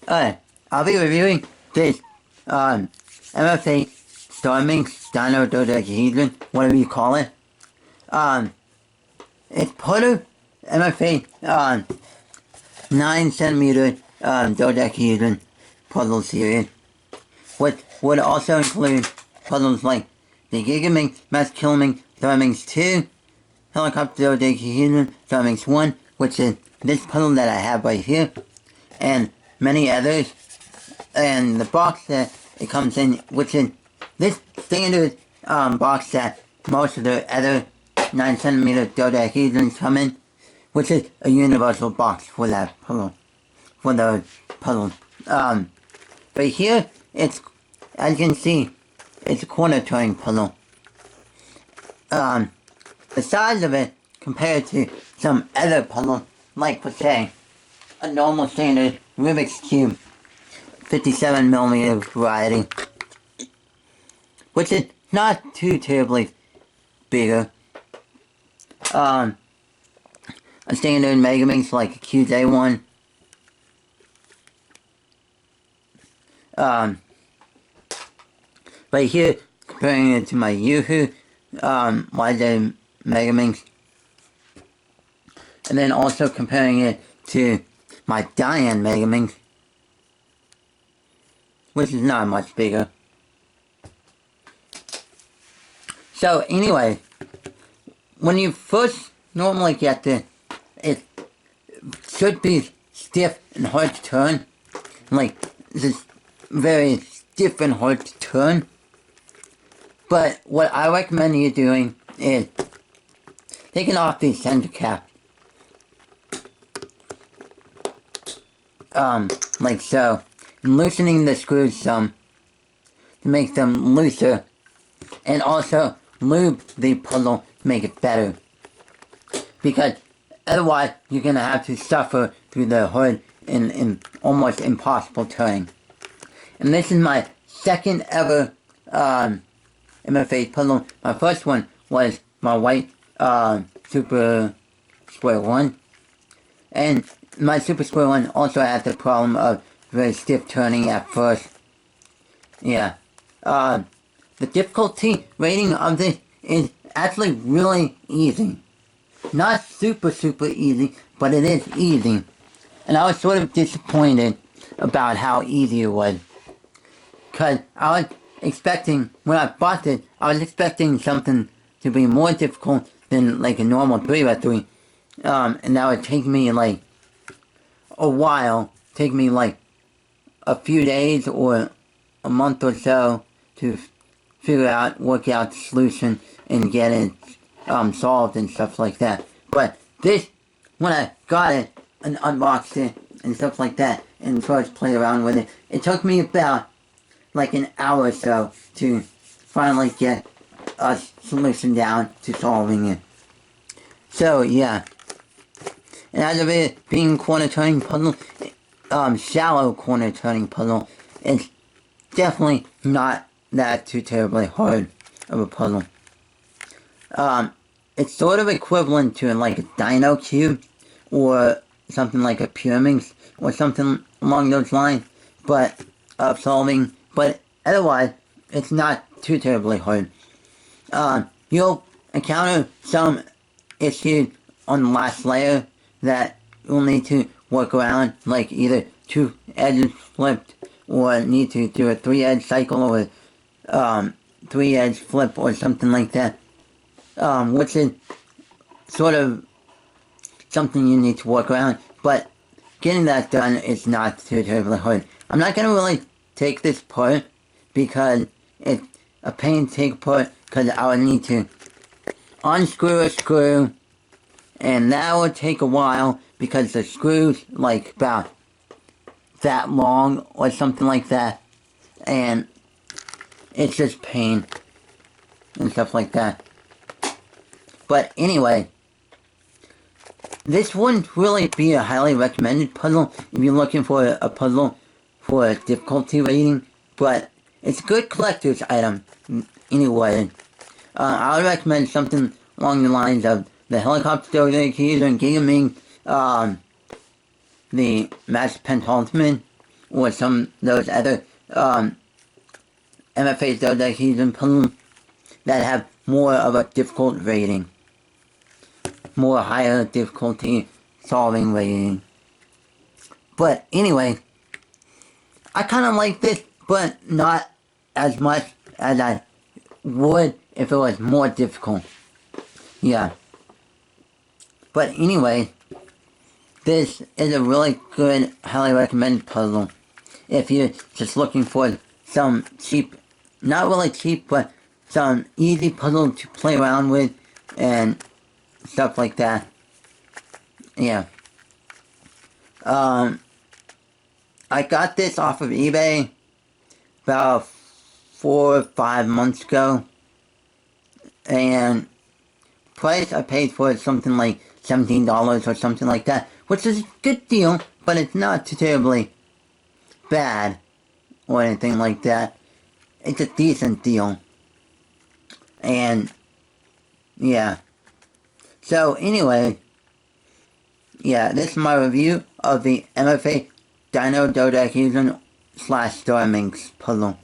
I'll be reviewing this, Mf8 starminx Dino Dodecahedron, whatever you call it. It's part of Mf8, 9cm, dodecahedron puzzle series, which would also include puzzles like the Gigaminx, Mass Killminx, starminx 2, Helicopter Dodecahedron, starminx 1, which is this puzzle that I have right here, and many others. And the box that it comes in, which is this standard box that most of the other 9cm dodecahedrons come in, which is a universal box for that puzzle, for the puzzle. But here, it's, as you can see, it's a corner turning puzzle. The size of it, compared to some other puzzles, like for say, a normal standard Rubik's Cube, 57mm variety, which is not too terribly bigger. A standard Megaminx like a QJ1. Right here, comparing it to my Yoo-Hoo, YJ Megaminx. And then also comparing it to my Diane Megaminx, which is not much bigger. So anyway, when you first normally get this, it should be stiff and hard to turn. Like, this very stiff and hard to turn. But what I recommend you doing is taking off the center cap. Like so. And loosening the screws some to make them looser. And also lube the puzzle to make it better. Because otherwise you're gonna have to suffer through the hard and almost impossible turning. And this is my second ever Mf8 puzzle. My first one was my white Super Square 1. And my Super Square 1 also had the problem of very stiff turning at first. Yeah. The difficulty rating of this is actually really easy. Not super easy, but it is easy. And I was sort of disappointed about how easy it was. Because I was expecting, when I bought it, I was expecting something to be more difficult than like a normal 3x3. And that would take me like a while, take me like a few days or a month or so to figure out, work out the solution and get it solved and stuff like that. But this, when I got it and unboxed it and stuff like that and first played around with it, it took me about like an hour or so to finally get a solution down to solving it. So yeah. And as of it being corner turning puzzle, shallow corner turning puzzle, it's definitely not that too terribly hard of a puzzle. It's sort of equivalent to like a Dino Cube or something like a Pyraminx or something along those lines, but of solving. But otherwise, it's not too terribly hard. You'll encounter some issues on the last layer that you'll need to work around, like either 2 edges flipped or need to do a 3-edge cycle or 3-edge flip or something like that, which is sort of something you need to work around, but getting that done is not too terribly hard. I'm not going to really take this apart because it's a pain to take apart, because I would need to unscrew a screw, and that would take a while because the screw's like about that long or something like that, and it's just pain and stuff like that. But anyway, this wouldn't really be a highly recommended puzzle if you're looking for a puzzle for a difficulty rating, but it's a good collector's item anyway. I would recommend something along the lines of the Helicopter Dodecahedron, Gigaminx, the Master Pentultimate, or some of those other Mf8 Dodecahedron puzzles that have more of a difficult rating. More higher difficulty solving rating. But anyway, I kind of like this, but not as much as I would if it was more difficult. Yeah. But anyway, this is a really good, highly recommended puzzle. If you're just looking for some cheap, not really cheap, but some easy puzzle to play around with and stuff like that. Yeah. I got this off of eBay about 4 or 5 months ago, and price I paid for it something like $17 or something like that, which is a good deal, but it's not terribly bad or anything like that. It's a decent deal. And yeah. So anyway, yeah, this is my review of the Mf8 Dino Dodecahedron / starminx puzzle.